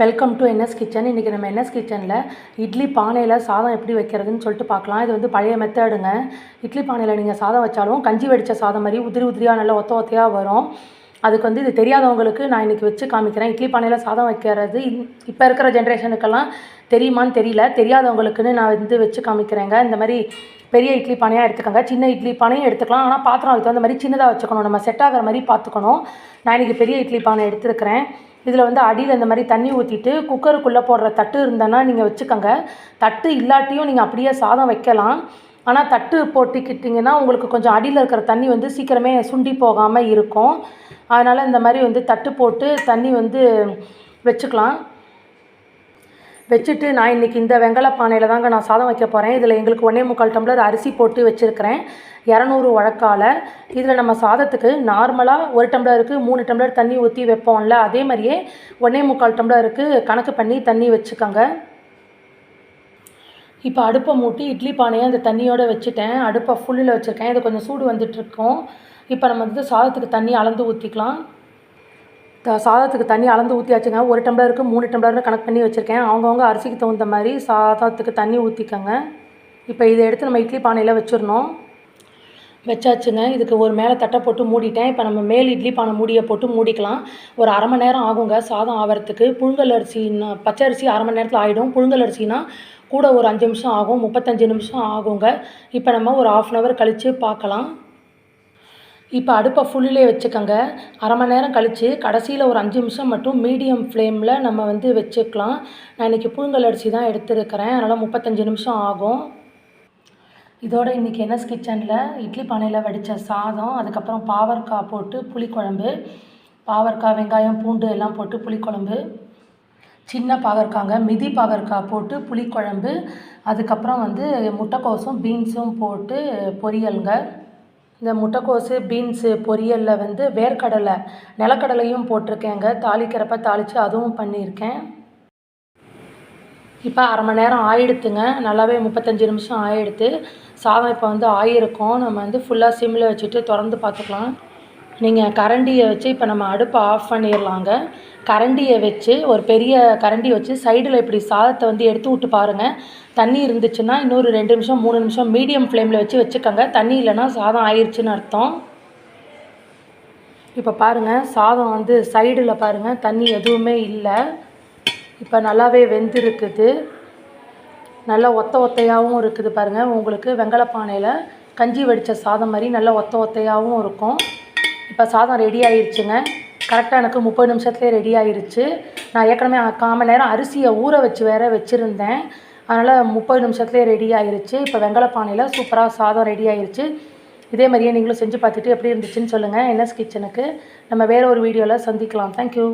Welcome to NS kitchen. இன்றைக்கி நம்ம NS கிச்சனில் இட்லி பானையில் சாதம் எப்படி வைக்கிறதுன்னு சொல்லிட்டு பார்க்கலாம். இது வந்து பழைய மெத்தடுங்க. இட்லி பானையில் நீங்கள் சாதம் வச்சாலும் கஞ்சி வடித்த சாதம் மாதிரி உதிரி உதிரியாக நல்லா ஒத்த ஒத்தையாக வரும். அதுக்கு வந்து இது தெரியாதவங்களுக்கு நான் இன்றைக்கி வச்சு காமிக்கிறேன். இட்லி பானையில் சாதம் வைக்கிறது இப்போ இருக்கிற ஜென்ரேஷனுக்கெல்லாம் தெரியுமான்னு தெரியல. தெரியாதவங்களுக்குன்னு நான் வந்து வச்சு காமிக்கிறேங்க. இந்த மாதிரி பெரிய இட்லி பானையாக எடுத்துக்கோங்க. சின்ன இட்லி பானையும் எடுத்துக்கலாம். ஆனால் பாத்திரம் அதுக்கு தகுந்த மாதிரி சின்னதாக வச்சுக்கணும். நம்ம செட் ஆகிற மாதிரி பார்த்துக்கணும். நான் இன்றைக்கி பெரிய இட்லி பானை எடுத்துருக்கிறேன். இதில் வந்து அடியில் இந்த மாதிரி தண்ணி ஊற்றிட்டு குக்கருக்குள்ளே போடுற தட்டு இருந்தேன்னா நீங்கள் வச்சுக்கோங்க. தட்டு இல்லாட்டியும் நீங்கள் அப்படியே சாதம் வைக்கலாம். ஆனால் தட்டு போட்டுக்கிட்டிங்கன்னா உங்களுக்கு கொஞ்சம் அடியில் இருக்கிற தண்ணி வந்து சீக்கிரமே சுண்டி போகாமல் இருக்கும். அதனால் இந்த மாதிரி வந்து தட்டு போட்டு தண்ணி வந்து வச்சுக்கலாம். வச்சுட்டு நான் இன்றைக்கி இந்த வெங்கல பானையில் தாங்க நான் சாதம் வைக்க போகிறேன். இதில் எங்களுக்கு 1.25 டம்ளர் அரிசி போட்டு வச்சுருக்கிறேன். 200 வழக்கால். இதில் நம்ம சாதத்துக்கு நார்மலாக 1 டம்ளருக்கு 3 டம்ளர் தண்ணி ஊற்றி வைப்போம்ல, அதே மாதிரியே 1.25 டம்ளருக்கு கணக்கு பண்ணி தண்ணி வச்சுக்கோங்க. இப்போ அடுப்பை மூட்டி இட்லி பானையை அந்த தண்ணியோடு வச்சுட்டேன். அடுப்பை ஃபுல்லில் வச்சுருக்கேன். இது கொஞ்சம் சூடு வந்துட்டுருக்கோம். இப்போ நம்ம வந்து சாதத்துக்கு தண்ணி அளந்து ஊற்றிக்கலாம். சாதத்துக்கு தண்ணி அளந்து ஊற்றியாச்சுங்க. 1 டம்ளருக்கு 3 டம்ளர்னு கணக்கு பண்ணி வச்சுருக்கேன். அவங்கவுங்க அரிசிக்கு தகுந்த மாதிரி சாதத்துக்கு தண்ணி ஊற்றிக்கோங்க. இப்போ இதை எடுத்து நம்ம இட்லி பானையில் வச்சிடணும். வச்சாச்சுங்க. இதுக்கு ஒரு மேலே தட்டை போட்டு மூடிட்டேன். இப்போ நம்ம மேல் இட்லி பானை மூடியை போட்டு மூடிக்கலாம். ஒரு அரை மணி நேரம் ஆகுங்க சாதம் ஆகிறதுக்கு. புழுங்கல் அரிசின்னா பச்சை அரிசி அரை மணி நேரத்தில் ஆகிடும். புழுங்கல் அரிசினா கூட ஒரு 5 நிமிஷம் ஆகும். 35 நிமிஷம் ஆகுங்க. இப்போ நம்ம ஒரு 1/2 hour கழித்து பார்க்கலாம். இப்போ அடுப்பை ஃபுல்லிலே வச்சுக்கோங்க. அரை மணி நேரம் கழித்து கடைசியில் ஒரு 5 நிமிஷம் மட்டும் மீடியம் ஃப்ளேமில் நம்ம வந்து வச்சுக்கலாம். நான் இன்றைக்கி புழுங்கல் அரிசி தான் எடுத்துருக்கிறேன். அதனால் 35 நிமிஷம் ஆகும். இதோட இன்றைக்கி என்எஸ் கிச்சனில் இட்லி பானையில் வடித்த சாதம், அதுக்கப்புறம் பாவற்காய் போட்டு புளிக்குழம்பு, பாவற்காய் வெங்காயம் பூண்டு எல்லாம் போட்டு புளிக்குழம்பு, சின்ன பாவற்காங்க மிதி பாவற்காய் போட்டு புளிக்குழம்பு, அதுக்கப்புறம் வந்து முட்டைக்கோசும் பீன்ஸும் போட்டு பொரியலுங்க. இந்த முட்டைக்கோசு பீன்ஸு பொரியலில் வந்து வேர்க்கடலை நிலக்கடலையும் போட்டிருக்கேங்க. தாளிக்கிறப்ப தாளித்து அதுவும் பண்ணியிருக்கேன். இப்போ அரை மணி நேரம் ஆயிடுத்துங்க. நல்லாவே 35 நிமிஷம் ஆயிடுத்து. சாதம் இப்போ வந்து ஆயிருக்கும். நம்ம வந்து ஃபுல்லாக சிம்மில் வச்சுட்டு திறந்து பார்த்துக்கலாம். நீங்கள் கரண்டியை வச்சு இப்போ நம்ம அடுப்பை ஆஃப் பண்ணிடலாங்க. கரண்டியை வச்சு ஒரு பெரிய கரண்டி வச்சு சைடில் இப்படி சாதத்தை வந்து எடுத்து விட்டு பாருங்கள். தண்ணி இருந்துச்சுன்னா இன்னொரு 2 நிமிஷம் 3 நிமிஷம் மீடியம் ஃப்ளேமில் வச்சுக்கோங்க. தண்ணி இல்லைன்னா சாதம் ஆயிடுச்சுன்னு அர்த்தம். இப்போ பாருங்கள் சாதம் வந்து சைடில் பாருங்கள் தண்ணி எதுவுமே இல்லை. இப்போ நல்லாவே வெந்திருக்குது. நல்லா ஒத்த ஒத்தையாகவும் இருக்குது பாருங்கள். உங்களுக்கு வெங்கல பானையில் கஞ்சி வடித்த சாதம் மாதிரி நல்லா ஒத்த ஒத்தையாகவும் இருக்கும். இப்போ சாதம் ரெடி ஆயிடுச்சுங்க. கரெக்டாக எனக்கு 30 நிமிஷத்துலேயே ரெடி ஆயிடுச்சு. நான் ஏற்கனவே 1/4 மணி நேரம் அரிசியை ஊற வச்சு வேறு வச்சுருந்தேன். அதனால் 30 நிமிஷத்துலேயே ரெடி ஆயிடுச்சு. இப்போ வெங்கல பானையில் சூப்பராக சாதம் ரெடி ஆயிடுச்சு. இதே மாதிரியே நீங்களும் செஞ்சு பார்த்துட்டு எப்படி இருந்துச்சுன்னு சொல்லுங்கள். என்எஸ் கிச்சனுக்கு நம்ம வேறு ஒரு வீடியோவில் சந்திக்கலாம். தேங்க்யூ.